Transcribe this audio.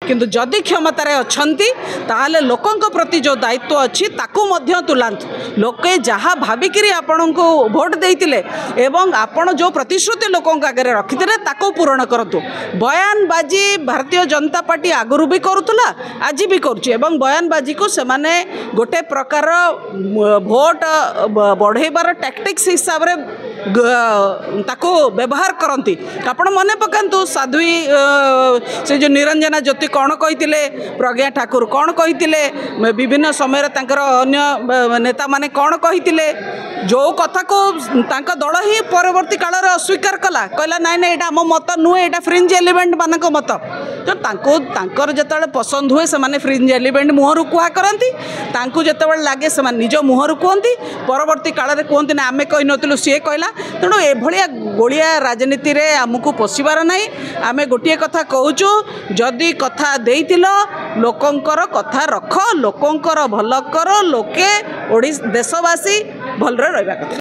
किंतु जदि क्षमतार अच्छा ताहले लोकंक प्रति जो दायित्व अच्छी ताकू मध्य तुलांतु लोके जहाँ भाविक आपण को भोट देते एवं आपण जो प्रतिश्रुति लोकों आगे रखिते ताकू पूरण करतु। बयानबाजी भारतीय जनता पार्टी आगुरी भी करुला आज भी करुच्ची एवं बयानबाजी को सेमाने गोटे प्रकार भोट बढ़ेबार टैक्टिक्स हिसाब रे ताको व्यवहार करती। आपण मने पकांतु साध्वी से जो निरंजना ज्योति कौन कही प्रज्ञा ठाकुर कौन कही विभिन्न समय अन्य नेता माने कौन कही जो कथा को तांका दल ही परवर्ती काल अस्वीकार कला कहला नाई ना यहाँ आम मत नुहे यहाँ फ्रिंज एलिमेंट मान मत तो तांकर जिते पसंद हुए से फ्रिंज एलिमेंट मुहर कुहा करती जिते लगे से निज मुहर कहती परवर्ती काल में कहते ना आम कही नुँ सी कहला तेणु एभलिया गोलिया राजनीति रे आमको पोषिबार नहीं। आम गोटे कथा कहूँ जदि कथा देइथिल लोकंकर कथा रख लोकंकर भल कर लोके देशवासी भलरे रहबा कथा।